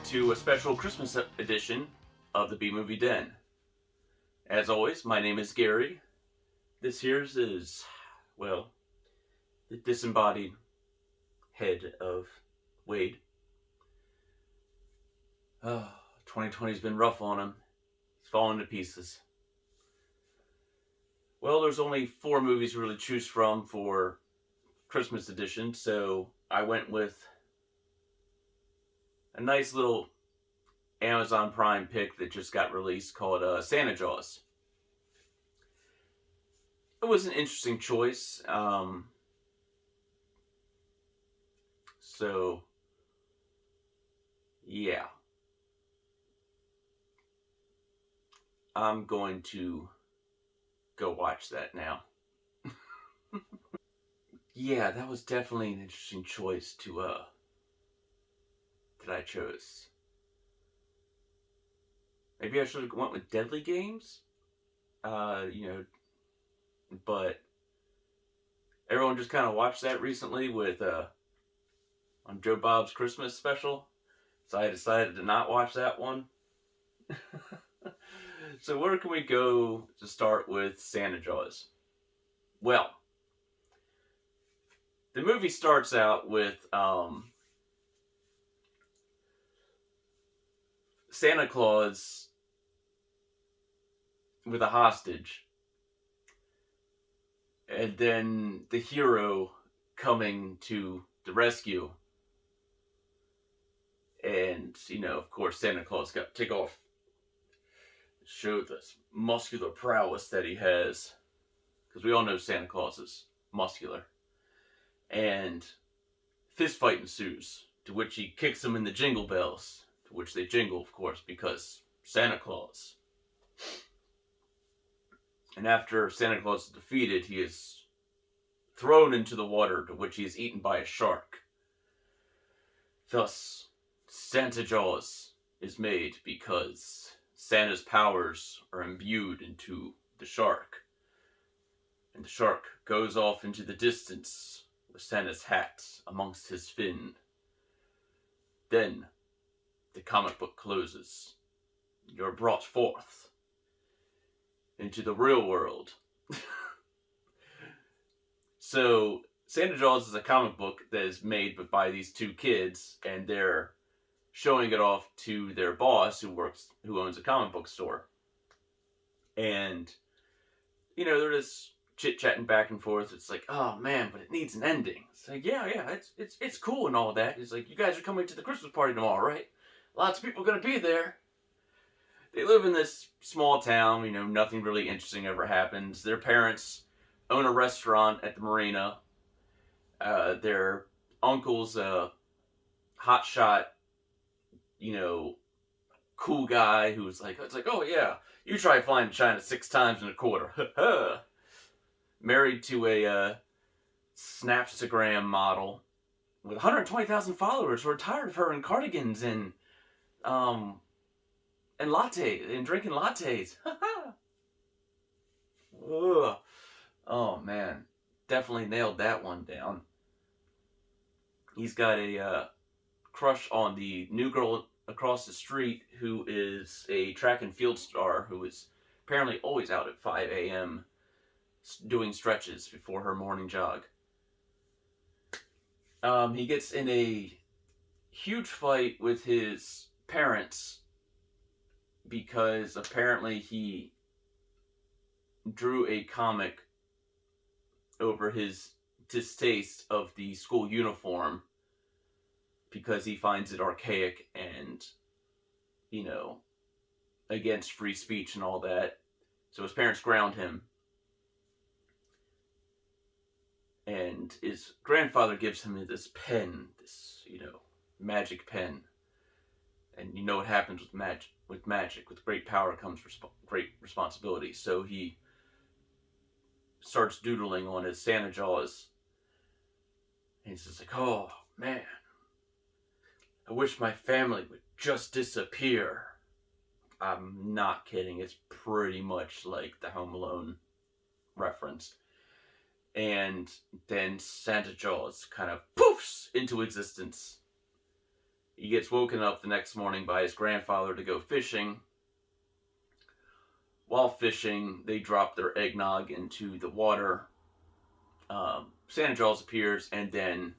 to a special Christmas edition of the B-Movie Den. As always, my name is Gary. This here's is, well, the disembodied head of Wade. 2020's been rough on him. He's fallen to pieces. Well, there's only 4 movies to really choose from for Christmas edition, so I went with a nice little Amazon Prime pick that just got released called Santa Jaws. It was an interesting choice. So, yeah. I'm going to go watch that now. Yeah, that was definitely an interesting choice that I chose. Maybe I should have went with Deadly Games. But everyone just kind of watched that recently with on Joe Bob's Christmas special, so I decided to not watch that one. So where can we go to start with Santa Jaws? Well, the movie starts out with Santa Claus with a hostage, and then the hero coming to the rescue. And, of course, Santa Claus got to take off, show this muscular prowess that he has. Because we all know Santa Claus is muscular. And fist fight ensues, to which he kicks him in the jingle bells, to which they jingle, of course, because Santa Claus. And after Santa Claus is defeated, he is thrown into the water, to which he is eaten by a shark. Thus, Santa Jaws is made because Santa's powers are imbued into the shark. And the shark goes off into the distance with Santa's hat amongst his fin. Then, the comic book closes. You're brought forth into the real world. So, Santa Jaws is a comic book that is made by these 2 kids, and they're showing it off to their boss who owns a comic book store. And, they're just chit-chatting back and forth. It's like, oh man, but it needs an ending. It's like, yeah, it's cool and all that. It's like, you guys are coming to the Christmas party tomorrow, right? Lots of people are going to be there. They live in this small town, nothing really interesting ever happens. Their parents own a restaurant at the marina. Their uncle's a hotshot, cool guy who's like, it's like, oh yeah, you try flying to China 6 times in a quarter. Married to a Snapstagram model with 120,000 followers who are tired of her in cardigans and latte and drinking lattes. Ugh. Oh man, definitely nailed that one down. He's got a crush on the new girl across the street who is a track and field star who is apparently always out at 5 a.m. doing stretches before her morning jog. He gets in a huge fight with his parents because apparently he drew a comic over his distaste of the school uniform because he finds it archaic and, against free speech and all that. So his parents ground him. And his grandfather gives him this pen, this, magic pen. And you know what happens with magic. With great power comes great responsibility. So he starts doodling on his Santa Jaws. And he's just like, oh, man. I wish my family would just disappear. I'm not kidding. It's pretty much like the Home Alone reference. And then Santa Jaws kind of poofs into existence. He gets woken up the next morning by his grandfather to go fishing. While fishing, they drop their eggnog into the water. Santa Claus appears, and then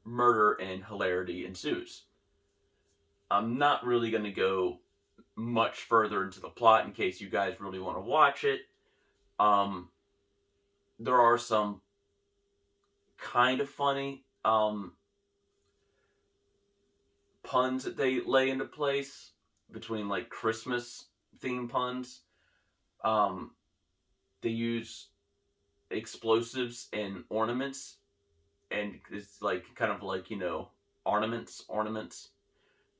murder and hilarity ensues. I'm not really going to go much further into the plot in case you guys really want to watch it. Um, there are some kind of funny puns that they lay into place between like Christmas theme puns. Um, they use explosives and ornaments, and it's like kind of like, ornaments.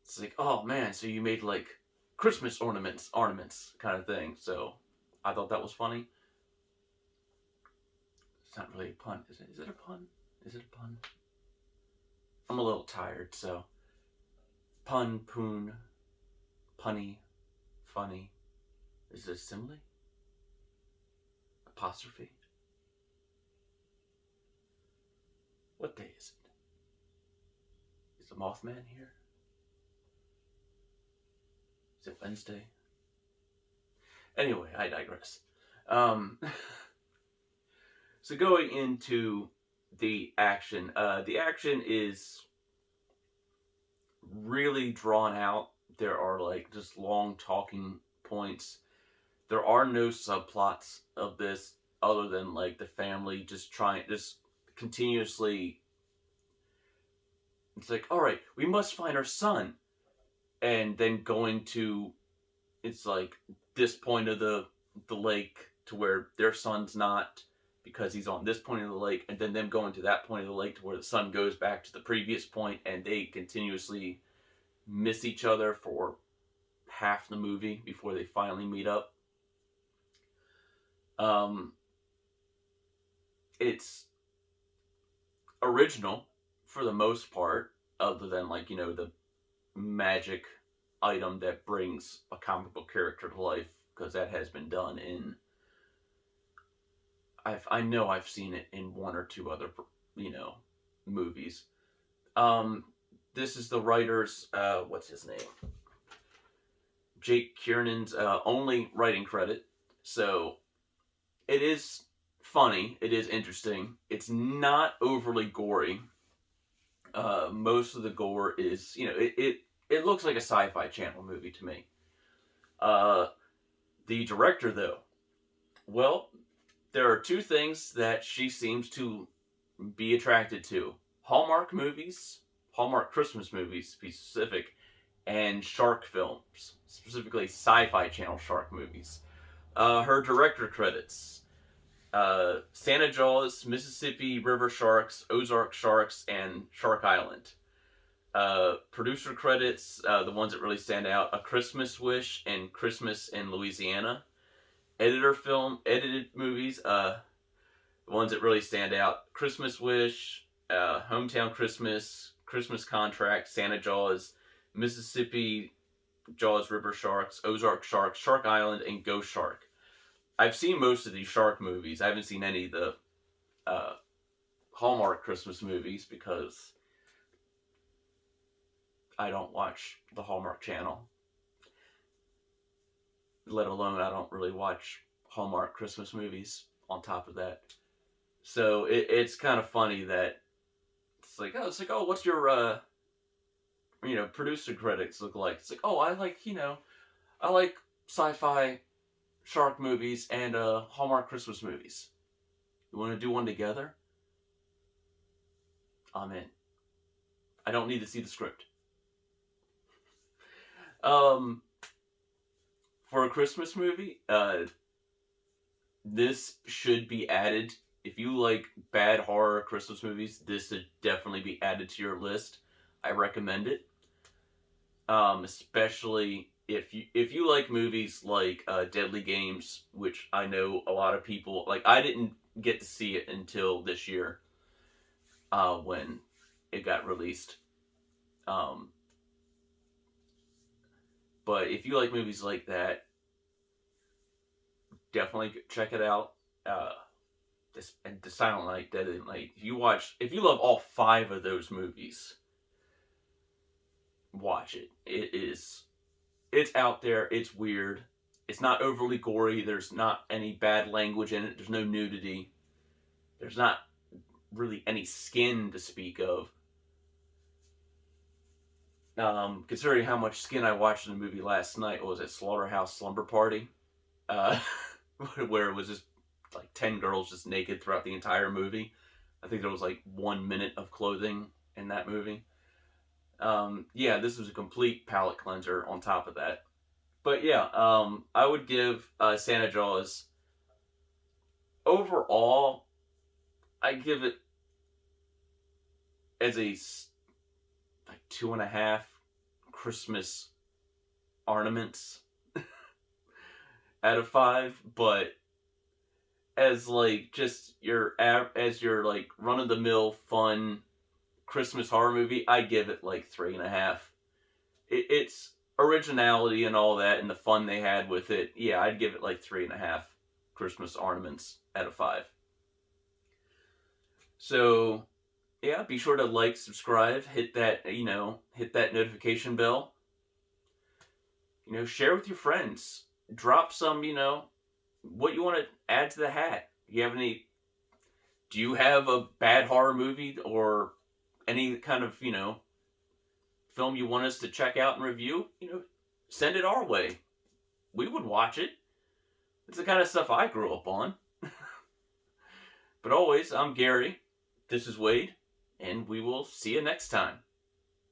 It's like, oh man, so you made like Christmas ornaments kind of thing. So I thought that was funny. It's not really a pun, is it? Is it a pun? Is it a pun? I'm a little tired, so pun, poon, punny, funny. Is it a simile? Apostrophe? What day is it? Is the Mothman here? Is it Wednesday? Anyway, I digress. So going into the action is really drawn out. There are like just long talking points. There are no subplots of this other than like the family just continuously. It's like, all right, we must find our son, and then going to, it's like this point of the lake to where their son's not, because he's on this point of the lake, and then them going to that point of the lake to where the son goes back to the previous point, and they continuously miss each other for half the movie before they finally meet up. It's original for the most part, other than like, the magic item that brings a comic book character to life, because that has been done in, I know I've seen it in one or two other movies. This is the writer's what's his name, Jake Kiernan's only writing credit, so it is funny, it is interesting, it's not overly gory. Most of the gore is, it looks like a Sci-Fi Channel movie to me. The director, though, well, there are two things that she seems to be attracted to: Hallmark movies, Hallmark Christmas movies, to be specific, and shark films, specifically Sci-Fi Channel shark movies. Her director credits: Santa Jaws, Mississippi River Sharks, Ozark Sharks, and Shark Island. Producer credits, the ones that really stand out: A Christmas Wish and Christmas in Louisiana. Edited movies, the ones that really stand out: Christmas Wish, Hometown Christmas, Christmas Contract, Santa Jaws, Mississippi Jaws River Sharks, Ozark Sharks, Shark Island, and Ghost Shark. I've seen most of these shark movies. I haven't seen any of the Hallmark Christmas movies because I don't watch the Hallmark Channel. Let alone I don't really watch Hallmark Christmas movies on top of that. So it's kind of funny that it's like, oh, what's your producer credits look like? It's like, oh, I like sci-fi shark movies and Hallmark Christmas movies. You want to do one together? I'm in. I don't need to see the script. For a Christmas movie, this should be added. If you like bad horror Christmas movies, this should definitely be added to your list. I recommend it. Especially if you like movies like Deadly Games, which I know a lot of people like. I didn't get to see it until this year when it got released. But if you like movies like that, definitely check it out. The Silent Night, Deadly Night. If you love all 5 of those movies, watch it. It's out there. It's weird. It's not overly gory. There's not any bad language in it. There's no nudity. There's not really any skin to speak of. Considering how much skin I watched in the movie last night, what was it, Slaughterhouse Slumber Party? Uh, where it was just like 10 girls just naked throughout the entire movie. I think there was like 1 minute of clothing in that movie. Yeah, this was a complete palate cleanser on top of that. But yeah, I would give Santa Jaws, overall, I give it as a like 2.5 Christmas ornaments out of 5. But as like just as your like run of the mill fun Christmas horror movie, I give it like 3.5. It's originality and all that, and the fun they had with it. Yeah, I'd give it like 3.5 Christmas ornaments out of 5. So yeah, be sure to like, subscribe, hit that notification bell. Share with your friends. Drop some, what you want to add to the hat. Do you have a bad horror movie or any kind of, film you want us to check out and review? Send it our way. We would watch it. It's the kind of stuff I grew up on. But always, I'm Gary. This is Wade. And we will see you next time.